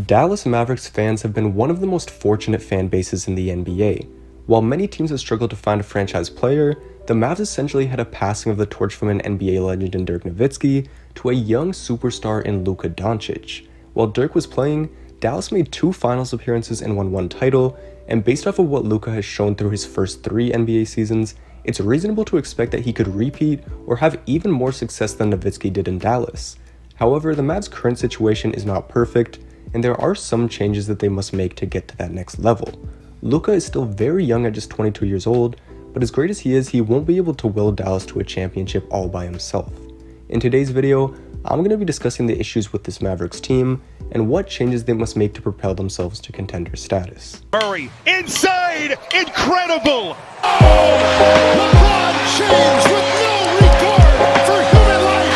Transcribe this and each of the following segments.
Dallas Mavericks fans have been one of the most fortunate fan bases in the NBA. While many teams have struggled to find a franchise player, the Mavs essentially had a passing of the torch from an NBA legend in Dirk Nowitzki to a young superstar in Luka Doncic. While Dirk was playing, Dallas made 2 finals appearances and won 1 title, and based off of what Luka has shown through his first 3 NBA seasons, it's reasonable to expect that he could repeat or have even more success than Nowitzki did in Dallas. However, the Mavs' current situation is not perfect, and there are some changes that they must make to get to that next level. Luka is still very young at just 22 years old, but as great as he is, he won't be able to will Dallas to a championship all by himself. In today's video, I'm going to be discussing the issues with this Mavericks team and what changes they must make to propel themselves to contender status. Murray inside, incredible! LeBron James with no regard for human life.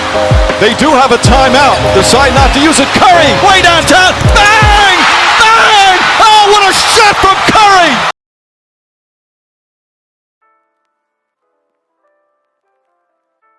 They do have a timeout. Decide not to use it. Curry, way downtown. Bang! Bang! Oh, what a shot from Curry!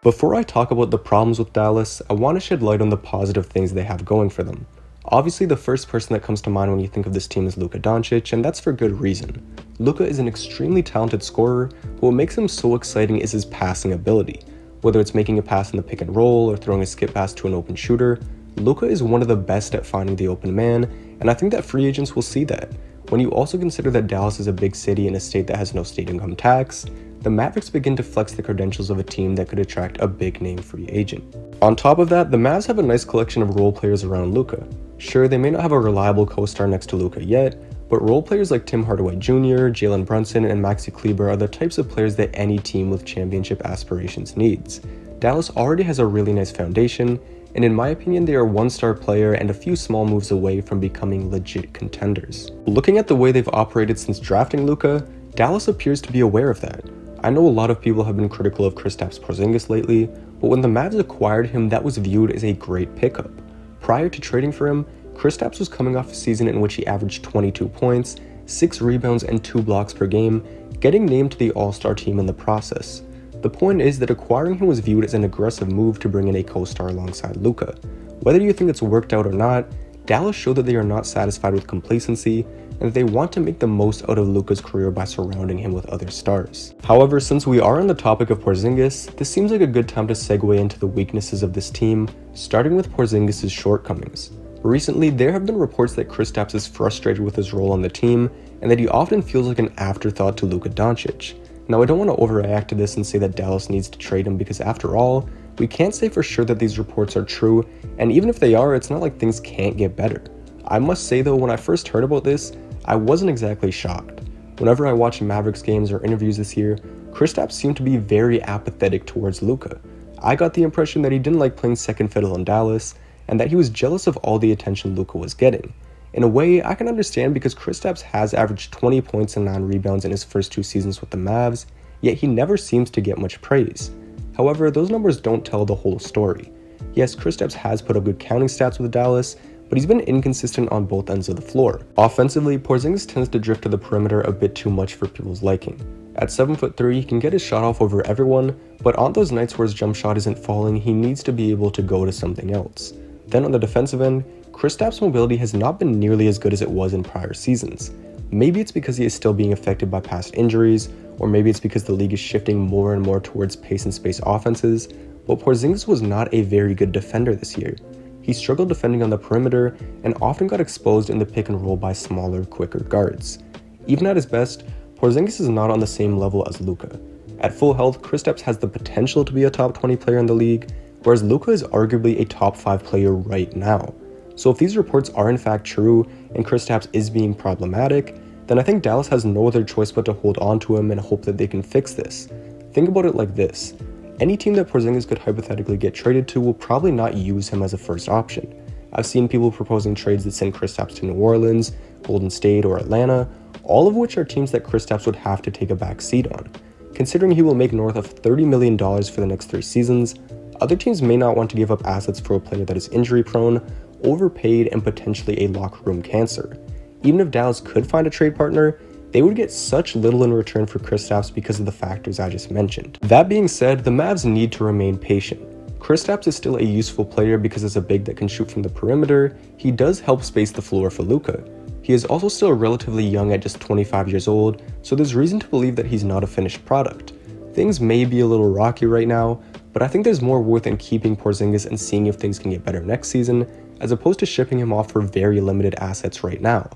Before I talk about the problems with Dallas, I want to shed light on the positive things they have going for them. Obviously, the first person that comes to mind when you think of this team is Luka Doncic, and that's for good reason. Luka is an extremely talented scorer, but what makes him so exciting is his passing ability. Whether it's making a pass in the pick and roll or throwing a skip pass to an open shooter, Luka is one of the best at finding the open man, and I think that free agents will see that. When you also consider that Dallas is a big city in a state that has no state income tax, the Mavericks begin to flex the credentials of a team that could attract a big name free agent. On top of that, the Mavs have a nice collection of role players around Luka. Sure, they may not have a reliable co-star next to Luka yet, but role players like Tim Hardaway Jr., Jalen Brunson, and Maxi Kleber are the types of players that any team with championship aspirations needs. Dallas already has a really nice foundation, and in my opinion, they are a 1-star player and a few small moves away from becoming legit contenders. Looking at the way they've operated since drafting Luka, Dallas appears to be aware of that. I know a lot of people have been critical of Kristaps Porzingis lately, but when the Mavs acquired him, that was viewed as a great pickup. Prior to trading for him, Kristaps was coming off a season in which he averaged 22 points, 6 rebounds, and 2 blocks per game, getting named to the All-Star team in the process. The point is that acquiring him was viewed as an aggressive move to bring in a co-star alongside Luka. Whether you think it's worked out or not, Dallas showed that they are not satisfied with complacency and that they want to make the most out of Luka's career by surrounding him with other stars. However, since we are on the topic of Porzingis, this seems like a good time to segue into the weaknesses of this team, starting with Porzingis' shortcomings. Recently, there have been reports that Kristaps is frustrated with his role on the team and that he often feels like an afterthought to Luka Doncic. Now, I don't want to overreact to this and say that Dallas needs to trade him because after all, we can't say for sure that these reports are true, and even if they are, it's not like things can't get better. I must say though, when I first heard about this, I wasn't exactly shocked. Whenever I watch Mavericks games or interviews this year, Kristaps seemed to be very apathetic towards Luka. I got the impression that he didn't like playing second fiddle in Dallas, and that he was jealous of all the attention Luka was getting. In a way, I can understand because Kristaps has averaged 20 points and 9 rebounds in his first 2 seasons with the Mavs, yet he never seems to get much praise. However, those numbers don't tell the whole story. Yes, Kristaps has put up good counting stats with Dallas, but he's been inconsistent on both ends of the floor. Offensively, Porzingis tends to drift to the perimeter a bit too much for people's liking. At 7'3", he can get his shot off over everyone, but on those nights where his jump shot isn't falling, he needs to be able to go to something else. Then on the defensive end, Kristaps' mobility has not been nearly as good as it was in prior seasons. Maybe it's because he is still being affected by past injuries, or maybe it's because the league is shifting more and more towards pace and space offenses, but Porzingis was not a very good defender this year. He struggled defending on the perimeter and often got exposed in the pick and roll by smaller, quicker guards. Even at his best, Porzingis is not on the same level as Luka. At full health, Kristaps has the potential to be a top 20 player in the league, whereas Luka is arguably a top 5 player right now. So if these reports are in fact true and Kristaps is being problematic, then I think Dallas has no other choice but to hold on to him and hope that they can fix this. Think about it like this. Any team that Porzingis could hypothetically get traded to will probably not use him as a first option. I've seen people proposing trades that send Kristaps to New Orleans, Golden State, or Atlanta, all of which are teams that Kristaps would have to take a back seat on. Considering he will make north of $30 million for the next 3 seasons, other teams may not want to give up assets for a player that is injury-prone, overpaid, and potentially a locker room cancer. Even if Dallas could find a trade partner, they would get such little in return for Kristaps because of the factors I just mentioned. That being said, the Mavs need to remain patient. Kristaps is still a useful player because as a big that can shoot from the perimeter, he does help space the floor for Luka. He is also still relatively young at just 25 years old, so there's reason to believe that he's not a finished product. Things may be a little rocky right now, but I think there's more worth in keeping Porzingis and seeing if things can get better next season, as opposed to shipping him off for very limited assets right now.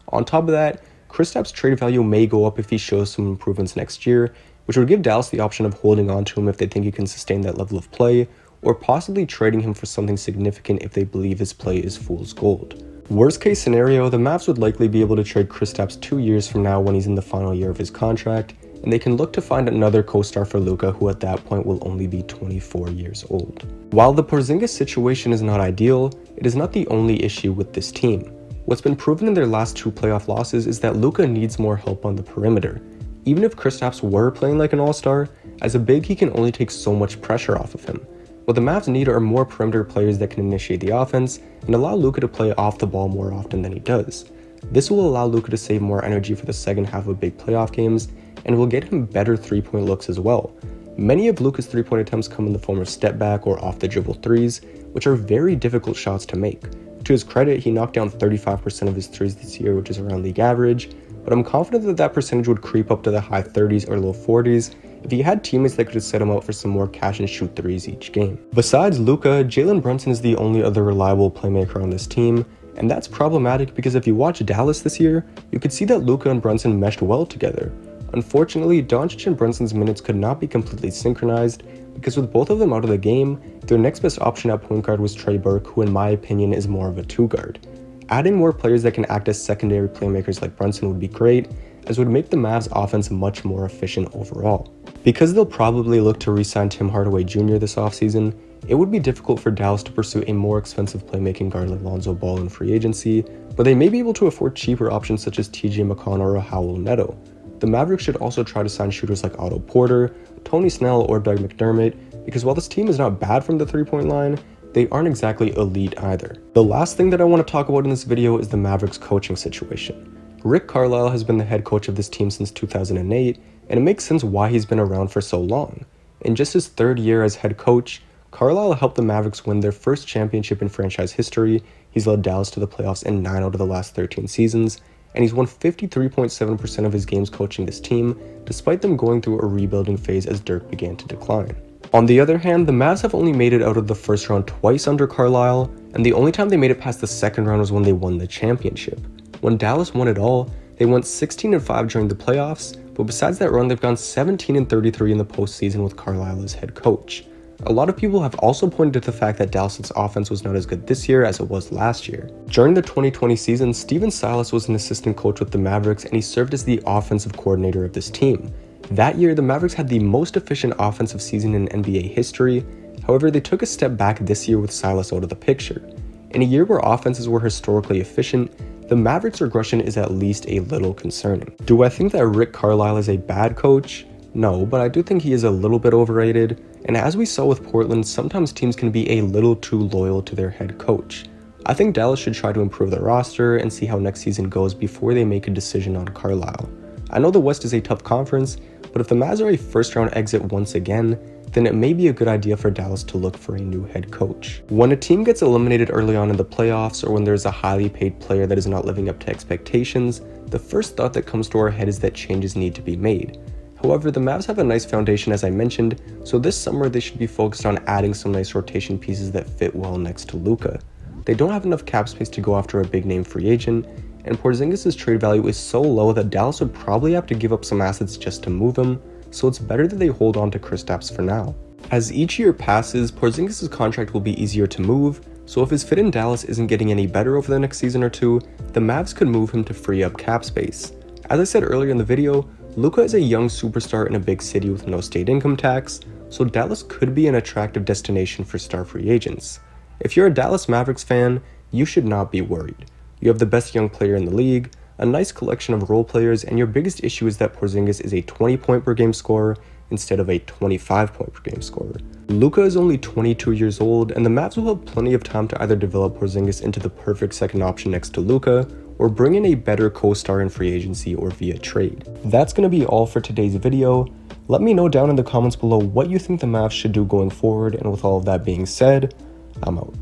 On top of that, Kristaps' trade value may go up if he shows some improvements next year, which would give Dallas the option of holding on to him if they think he can sustain that level of play, or possibly trading him for something significant if they believe his play is fool's gold. Worst case scenario, the Mavs would likely be able to trade Kristaps 2 years from now when he's in the final year of his contract, and they can look to find another co-star for Luka who at that point will only be 24 years old. While the Porzingis situation is not ideal, it is not the only issue with this team. What's been proven in their last 2 playoff losses is that Luka needs more help on the perimeter. Even if Kristaps were playing like an all-star, as a big he can only take so much pressure off of him. What the Mavs need are more perimeter players that can initiate the offense and allow Luka to play off the ball more often than he does. This will allow Luka to save more energy for the second half of big playoff games and will get him better 3-point looks as well. Many of Luka's 3-point attempts come in the form of step back or off the dribble threes, which are very difficult shots to make. To his credit, he knocked down 35% of his threes this year, which is around league average, but I'm confident that that percentage would creep up to the high 30s or low 40s if he had teammates that could set him up for some more catch and shoot threes each game. Besides Luka, Jalen Brunson is the only other reliable playmaker on this team, and that's problematic because if you watch Dallas this year, you could see that Luka and Brunson meshed well together. Unfortunately, Doncic and Brunson's minutes could not be completely synchronized because with both of them out of the game, their next best option at point guard was Trey Burke, who in my opinion is more of a 2-guard. Adding more players that can act as secondary playmakers like Brunson would be great, as would make the Mavs offense much more efficient overall. Because they'll probably look to re-sign Tim Hardaway Jr. this offseason, it would be difficult for Dallas to pursue a more expensive playmaking guard like Lonzo Ball in free agency, but they may be able to afford cheaper options such as TJ McConnell or Raul Neto. The Mavericks should also try to sign shooters like Otto Porter, Tony Snell, or Doug McDermott, because while this team is not bad from the 3-point line, they aren't exactly elite either. The last thing that I want to talk about in this video is the Mavericks coaching situation. Rick Carlisle has been the head coach of this team since 2008, and it makes sense why he's been around for so long. In just his 3rd year as head coach, Carlisle helped the Mavericks win their first championship in franchise history. He's led Dallas to the playoffs in 9 out of the last 13 seasons, and he's won 53.7% of his games coaching this team, despite them going through a rebuilding phase as Dirk began to decline. On the other hand, the Mavs have only made it out of the first round twice under Carlisle, and the only time they made it past the second round was when they won the championship. When Dallas won it all, they went 16-5 during the playoffs, but besides that run, they've gone 17-33 in the postseason with Carlisle as head coach. A lot of people have also pointed to the fact that Dallas' offense was not as good this year as it was last year. During the 2020 season, Stephen Silas was an assistant coach with the Mavericks, and he served as the offensive coordinator of this team. That year, the Mavericks had the most efficient offensive season in NBA history. However, they took a step back this year with Silas out of the picture. In a year where offenses were historically efficient, the Mavericks' regression is at least a little concerning. Do I think that Rick Carlisle is a bad coach? No, but I do think he is a little bit overrated, and as we saw with Portland, sometimes teams can be a little too loyal to their head coach. I think Dallas should try to improve their roster and see how next season goes before they make a decision on Carlisle. I know the West is a tough conference, but if the Mavs are a first-round exit once again, then it may be a good idea for Dallas to look for a new head coach. When a team gets eliminated early on in the playoffs, or when there's a highly paid player that is not living up to expectations, the first thought that comes to our head is that changes need to be made. However, the Mavs have a nice foundation as I mentioned, so this summer they should be focused on adding some nice rotation pieces that fit well next to Luka. They don't have enough cap space to go after a big name free agent, and Porzingis' trade value is so low that Dallas would probably have to give up some assets just to move him, so it's better that they hold on to Kristaps for now. As each year passes, Porzingis' contract will be easier to move, so if his fit in Dallas isn't getting any better over the next season or two, the Mavs could move him to free up cap space. As I said earlier in the video, Luka is a young superstar in a big city with no state income tax, so Dallas could be an attractive destination for star free agents. If you're a Dallas Mavericks fan, you should not be worried. You have the best young player in the league, a nice collection of role players, and your biggest issue is that Porzingis is a 20-point per game scorer instead of a 25-point per game scorer. Luka is only 22 years old, and the Mavs will have plenty of time to either develop Porzingis into the perfect second option next to Luka, or bring in a better co-star in free agency or via trade. That's going to be all for today's video. Let me know down in the comments below what you think the Mavs should do going forward, and with all of that being said, I'm out.